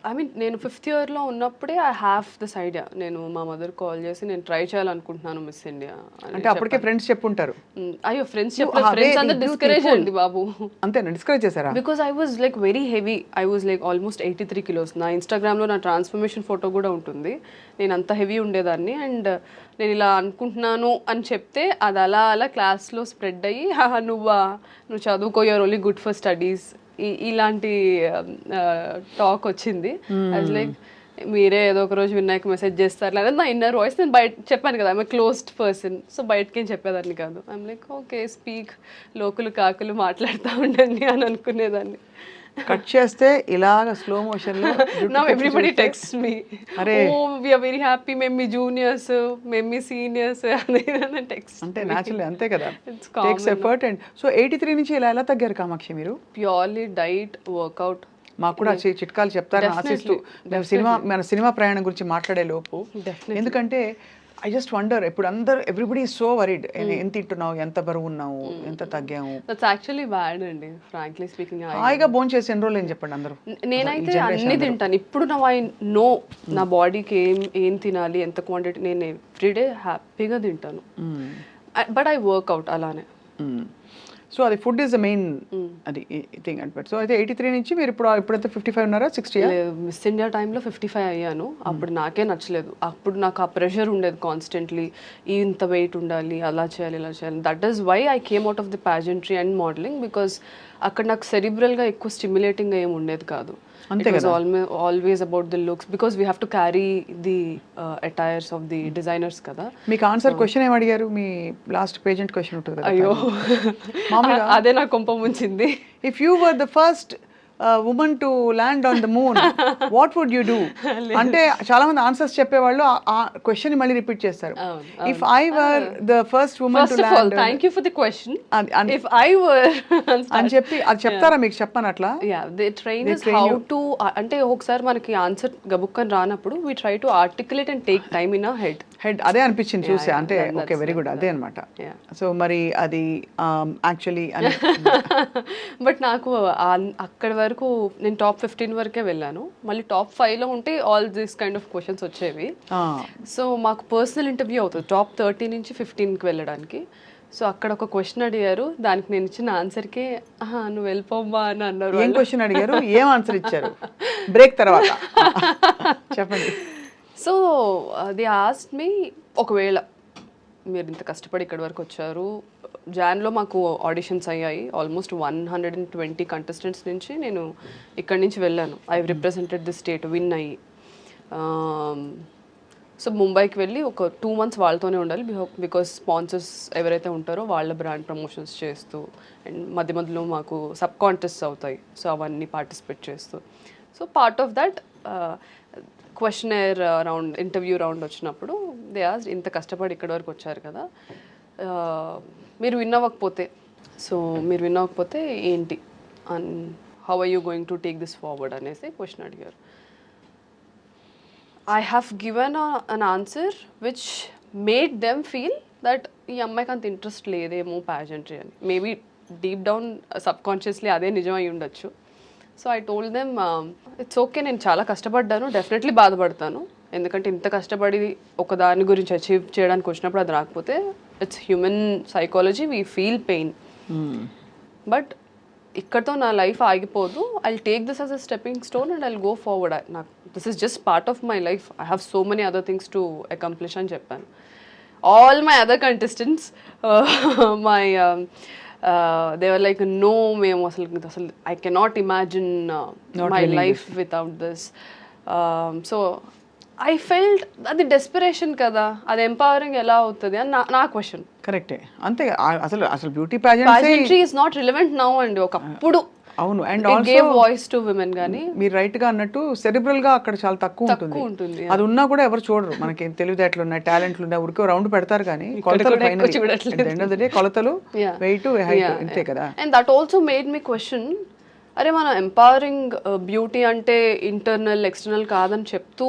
I mean నేను 5th ఇయర్లో ఉన్నప్పుడే ఐ హ్యావ్ దిస్ ఐడియా. నేను మా మదర్ కాల్ చేసి నేను ట్రై చేయాలనుకుంటున్నాను మిస్ ఇండియా అంటే అప్పటికే ఫ్రెండ్స్ చెప్పుంటారు. అయ్యో ఫ్రెండ్స్ చెప్పలేదు, ఫ్రెండ్స్ అందరు డిస్కరేజ్ అయింది బాబు. అంతేనా, డిస్కరేజ్ చేశారా? Because I was like very heavy, I was like almost 83 kilos. నా ఇన్స్టాగ్రామ్లో నా ట్రాన్స్ఫర్మేషన్ ఫోటో కూడా ఉంటుంది. నేను అంత హెవీ ఉండేదాన్ని. అండ్ నేను ఇలా అనుకుంటున్నాను అని చెప్తే అది అలా అలా క్లాస్లో స్ప్రెడ్ అయ్యి నువ్వు చదువుకో, you're only good for studies, ఇలాంటి టాక్ వచ్చింది. అది లైక్ మీరే ఏదో ఒక రోజు వినాయక్ మెసేజ్ చేస్తారు లేదా నా ఇన్నర్ వాయిస్. నేను బయట చెప్పాను కదా, ఐఎమ్ క్లోజ్డ్ పర్సన్, సో బయటకేం చెప్పేదాన్ని కాదు. ఐఎమ్ లైక్ ఓకే స్పీక్, లోకులు కాకులు మాట్లాడుతూ ఉండండి అని అనుకునేదాన్ని. కట్ చేస్తే ఇలాగ స్లో మోషన్ లో now everybody text me, oh we are very happy, మేము మీ జూనియర్స్, మేము మీ సీనియర్స్ అని టెక్స్ట్. అంటే న్యాచురల్లీ అంతే కదా, టేక్స్ ఎఫర్ట్. అండ్ సో 83 నుంచి ఎలా తగ్గారు కామాక్షి మీరు? Purely diet, workout. మాకు కూడా చిట్కాలు చెప్తారని ఆశిస్తూ మన సినిమా ప్రయాణం గురించి మాట్లాడే లోపు, ఎందుకంటే ఐ జస్ట్ వండర్, ఇప్పుడు అందరు ఎవ్రీబడి ఈజ్ సో వరీడ్, ఎంత తింటున్నావు, ఎంత బరువు ఉన్నావు, ఎంత తగ్గాము. దట్స్ యాక్చువల్లీ బ్యాడ్ అండి, ఫ్రాంక్లీ స్పీకింగ్. హాయిగా భోజనం చేసి ఎన్ని రోజులు ఏం చెప్పండి అందరూ. నేనైతే అన్ని తింటాను ఇప్పుడు. నా ఐ నో నా బాడీకి ఏం తినాలి, ఎంత క్వాంటిటీ, నేను ఎవ్రీడే హ్యాపీగా తింటాను. బట్ ఐ వర్క్అవుట్ అలానే. సో అది ఫుడ్ ఈస్ ద మెయిన్ అది థింగ్ అంటే. సో అయితే 83 నుంచి మీరు ఇప్పుడైతే 55 ఉన్నారా, 60? మిస్ ఇండియా టైంలో 55 అయ్యాను. అప్పుడు నాకే నచ్చలేదు. అప్పుడు నాకు ఆ ప్రెషర్ ఉండేది కాన్స్టెంట్లీ, ఇంత వెయిట్ ఉండాలి, అలా చేయాలి, ఇలా చేయాలి. That is why I came out of the pageantry and modelling, because అక్కడ నాకు సెరిబ్రల్గా ఎక్కువ స్టిమ్యులేటింగ్ ఏమి ఉండేది కాదు. It was always about the looks, because we have to carry the attires of the designers kada. మీకు ఆన్సర్ క్వశ్చన్ ఏం అడిగారు? మీ last pageant question ఉంటుంది కదా. అయ్యో అదే నా కొంప ముంచింది. If you were the first women to land on the moon, what would you do అంటే చాలా మంది ఆన్సర్స్ చెప్పేవాళ్ళు ఆ క్వశ్చన్ మళ్ళీ రిపీట్ చేస్తారు. If I were the first women to land, thank you for the question, if I were అని చెప్పి అది చెప్తారా మీకు? చెప్పను అట్లా. Yeah, they train us how to, అంటే ఒకసారి మనకి ఆన్సర్ గబుక్కని రానప్పుడు we try to articulate and take time in our head. అదే అనిపించింది చూసే, అంటే ఓకే వెరీ గుడ్, అదే అనమాట. సో మరి అది యాక్చువల్లీ బట్ నాకు అక్కడి వరకు నేను టాప్ 15 వరకే వెళ్ళాను. మళ్ళీ టాప్ 5లో ఉంటే all this kind of questions వచ్చేవి. సో మాకు పర్సనల్ ఇంటర్వ్యూ అవుతుంది టాప్ 30 నుంచి 15కి వెళ్ళడానికి. సో అక్కడ ఒక క్వశ్చన్ అడిగారు, దానికి నేను ఇచ్చిన ఆన్సర్కే నువ్వు వెళ్ళిపోమ్మా అని అన్నారు. ఏం క్వశ్చన్ అడిగారు, ఏం ఆన్సర్ ఇచ్చారు బ్రేక్ తర్వాత చెప్పండి. సో దే ఆస్క్డ్ మీ, ఒకవేళ మీరు ఇంత కష్టపడి ఇక్కడి వరకు వచ్చారు, జాన్లో మాకు ఆడిషన్స్ అయ్యాయి, ఆల్మోస్ట్ 120 కంటెస్టెంట్స్ నుంచి నేను ఇక్కడి నుంచి వెళ్ళాను. I represented the state, win అయ్యి. సో ముంబైకి వెళ్ళి ఒక 2 months వాళ్ళతోనే ఉండాలి, బికాస్ స్పాన్సర్స్ ఎవరైతే ఉంటారో వాళ్ళ బ్రాండ్ ప్రమోషన్స్ చేస్తూ, అండ్ మధ్య మధ్యలో మాకు సబ్ కాంటెస్ట్స్ అవుతాయి, సో అవన్నీ పార్టిసిపేట్ చేస్తూ. So part of that questionnaire round, interview round వచ్చినప్పుడు దే ఆస్క్డ్, ఇంత కష్టపడి ఇక్కడి వరకు వచ్చారు కదా, మీరు విన్ అవ్వకపోతే, సో మీరు విన్ అవ్వకపోతే ఏంటి, and how are you going to take this forward అనేసి క్వశ్చన్ అడిగారు. I have given an answer which made them feel that ఈ అమ్మాయికి అంత ఇంట్రెస్ట్ లేదేమో ప్యాజెంట్రీ అని. మేబీ డీప్ డౌన్ సబ్కాన్షియస్లీ అదే నిజం అయి ఉండొచ్చు. So I told them it's okay, నేను చాలా కష్టపడ్డాను, డెఫినెట్లీ బాధపడతాను, ఎందుకంటే ఇంత కష్టపడి ఒక దాని గురించి అచీవ్ చేయడానికి వచ్చినప్పుడు అది రాకపోతే it's human psychology, we feel pain. But ఇక్కడతో నా లైఫ్ ఆగిపోదు. I take this as a stepping stone and I go forward. నాకు this is just part of my life, I have so many other things to accomplish అని చెప్పాను. All my other contestants my they were like, no, మేము అసలు I cannot imagine my life without this. So I felt అది desperation కదా, అది empowering ఎలా అవుతుంది అని నా క్వశ్చన్. కరెక్టే, అంతే. అసలు beauty pageantry is not relevant now అండి, ఒకప్పుడు అవును. And also gave voice to women, గానీ మీరు రైట్ గా అన్నట్టు సెరిబ్రల్ గా అక్కడ చాలా తక్కువ ఉంటుంది. అది ఉన్నా కూడా ఎవరు చూడరు. మనకి తెలివితేటలు ఉన్నాయి, టాలెంట్లు ఉన్నాయి, ఊరికే రౌండ్ పెడతారు కానీ కొలతలు కొలతలు వెయిట్ హైట్ అంతే కదా. And that also made me question, అరే మనం ఎంపవరింగ్ బ్యూటీ అంటే ఇంటర్నల్ ఎక్స్టర్నల్ కాదని చెప్తూ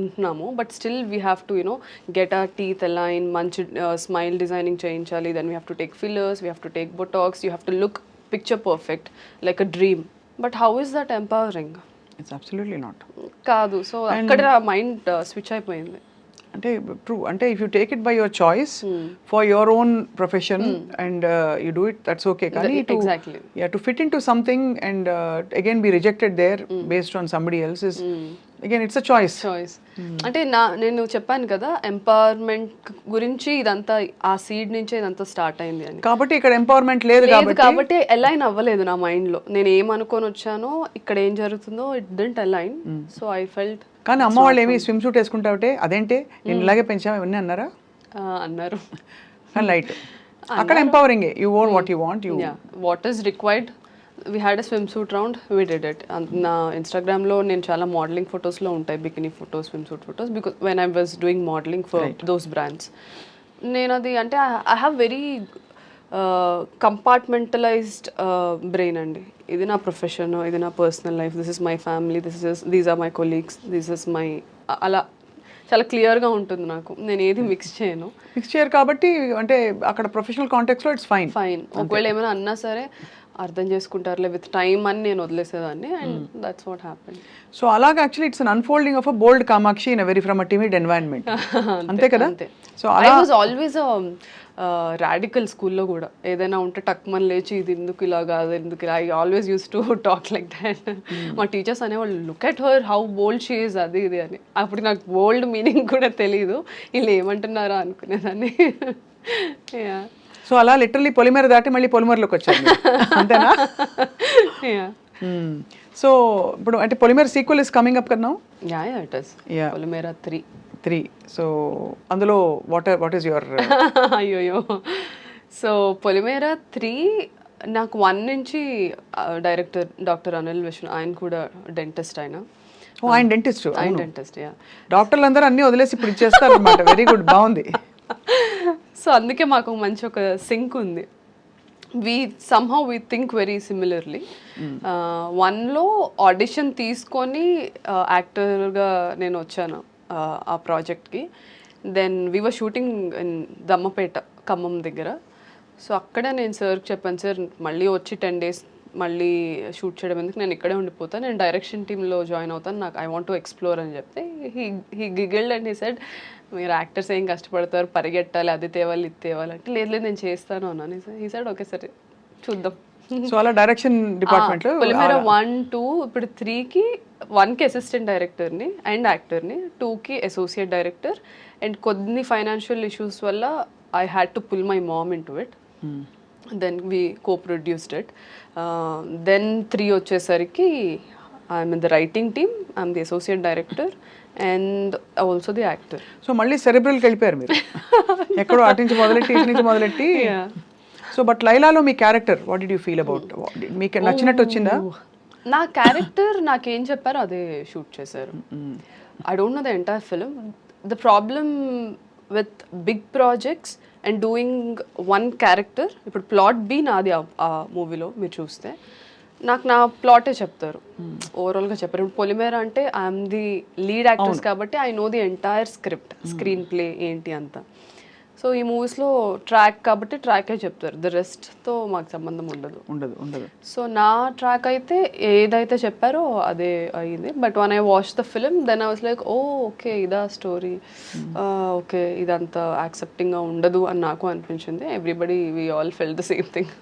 ఉంటున్నాము, but still we have to you know get our teeth align, మంచి స్మైల్ డిజైనింగ్ చేయించాలి, then we have to take fillers, we have to take Botox, you have to look picture perfect like a dream, but how is that empowering? It's absolutely not. కాదు. So అక్కడ mind switch అయిపోయింది. అంటే true, అంటే if you take it by your choice for your own profession and you do it, that's okay. కానీ to fit in to something and again be rejected there based on somebody else is again it's a choice. అంటే నేను చెప్పాను కదా empowerment గురించి ఇదంతా ఆ seed నుంచే ఇదంతా స్టార్ట్ అయింది అని. కాబట్టి ఇక్కడ ఎంపవర్మెంట్ లేదు కాబట్టి అలైన్ అవ్వలేదు నా మైండ్ లో. నేను ఏమనుకొని వచ్చానో ఇక్కడ ఏం జరుగుతుందో it didn't align. So I felt. కానీ అమ్మ వాళ్ళు ఏమి స్విమ్ సూట్ వేసుకుంటావుటే అదేంటి నేను ఇలాగే పెంచాము ఇవన్నీ అన్నారా? అన్నారు. కానీ లైట్ అక్కడ empowering. You own what you want, you what is required. We had a swim suit round, we did it. నా ఇన్స్టాగ్రామ్లో నేను చాలా మోడలింగ్ ఫొటోస్లో ఉంటాయి, bikini photos, swim suit photos, because when I was doing modelling for those brands. నేను అది అంటే I have very compartmentalised brain అండి. ఇది నా ప్రొఫెషన్, ఇది నా personal life, this is my family, these are my colleagues, this is my, అలా చాలా క్లియర్గా ఉంటుంది నాకు. నేను ఏది మిక్స్ చేయరు కాబట్టి అంటే అక్కడ ప్రొఫెషనల్ కాంటెక్స్లో ఇట్స్ ఫైన్. ఒకవేళ ఏమైనా అన్నా సరే అర్థం చేసుకుంటారులే విత్ టైమ్ అని నేను వదిలేసేదాన్ని. And that's what happen. So అలాగా actually it's an unfolding of a bold Kamakshi in a very from a timid environment. అంతే కదా? So I was always radical స్కూల్లో కూడా. ఏదైనా ఉంటే టక్మన్ లేచి ఇది ఎందుకు ఇలా కాదు, ఎందుకు ఇలా, I always use to talk like that. మా టీచర్స్ అనేవాళ్ళు look at her how bold she is, అది ఇది అని. అప్పుడు నాకు బోల్డ్ మీనింగ్ కూడా తెలీదు, వీళ్ళు ఏమంటున్నారా అనుకునేదాన్ని. సో అలా లిటరల్లీ పొలిమేర దాటి మళ్ళీ పొలిమేరలోకి వచ్చారు అంతేనా? సో ఇప్పుడు అంటే పొలిమేర సీక్వెల్ ఇస్ కమింగ్ అప్ కదా? It is Polimera 3. సో అందులో వాట్ ఈస్ యువర్ అయ్యోయో. సో పొలిమేర 3 నాకు 1 నుంచి డైరెక్టర్ డాక్టర్ అనిల్ విష్ణు, ఆయన కూడా డెంటిస్ట్. ఆయన డెంటిస్ట్. యా. డాక్టర్లు అందరూ అన్నీ వదిలేసి ఇప్పుడు ఇచ్చేస్తారు అనమాట. వెరీ గుడ్, బాగుంది. సో అందుకే మాకు మంచి ఒక సింక్ ఉంది. somehow we think very similarly. 1లో ఆడిషన్ తీసుకొని యాక్టర్గా నేను వచ్చాను ఆ ప్రాజెక్ట్కి. Then we were shooting in Dammapeta, Khammam దగ్గర. సో అక్కడ నేను సార్కి చెప్పాను, సార్ మళ్ళీ వచ్చి 10 days మళ్ళీ షూట్ చేయడం ఎందుకు, నేను ఇక్కడే ఉండిపోతాను, నేను డైరెక్షన్ టీంలో జాయిన్ అవుతాను, నాకు ఐ వాంట్ టు ఎక్స్ప్లోర్ అని చెప్తే హీ గిగిల్డ్ అండ్ హీ సెడ్, మీరు యాక్టర్స్ ఏం కష్టపడతారు, పరిగెట్టాలి, అది తేవాలి ఇది తేవాలి అంటే, లేదు నేను చేస్తాను అన్నాను. హీ సెడ్ ఓకే సరే చూద్దాం. సో అలా డైరెక్షన్ డిపార్ట్మెంట్ పొలిమేర 1, 2, ఇప్పుడు 3కి 1కి అసిస్టెంట్ డైరెక్టర్ని అండ్ యాక్టర్ని, 2కి అసోసియేట్ డైరెక్టర్. అండ్ కొన్ని ఫైనాన్షియల్ ఇష్యూస్ వల్ల I had to pull my mom in to it. Then we co-produced it. Then 3 వచ్చేసరికి I'm in the writing team, I'm the associate director and also the actor. So మళ్ళీ సెరెబ్రల్కి వెళ్ళిపోయారు మీరు, ఎక్కడో అటు నుంచి మొదలెట్టి. సో బట్ లైలాలో మీ character what did you feel about? మీకు నచ్చినట్టు వచ్చిందా? నా క్యారెక్టర్ నాకేం చెప్పారో అదే షూట్ చేశారు. I don't know the entire film. The problem with big projects and doing one character, ఇప్పుడు ప్లాట్ బి నాది ఆ మూవీలో మీరు చూస్తే, నాకు నా ప్లాటే చెప్తారు, ఓవరాల్గా చెప్పారు. ఇప్పుడు పొలిమేర అంటే ఐఎమ్ ది లీడ్ యాక్టర్స్ కాబట్టి I know the entire script, screen play ఏంటి అంతా. సో ఈ మూవీస్లో ట్రాక్ కాబట్టి ట్రాకే చెప్తారు, ద రెస్ట్తో మాకు సంబంధం ఉండదు. సో నా ట్రాక్ అయితే ఏదైతే చెప్పారో అదే అయ్యింది. But one I watch the film then I was like oh okay ఇదా స్టోరీ, ఓకే ఇదంతా యాక్సెప్టింగ్గా ఉండదు అని నాకు అనిపించింది. Everybody we all fell the same thing.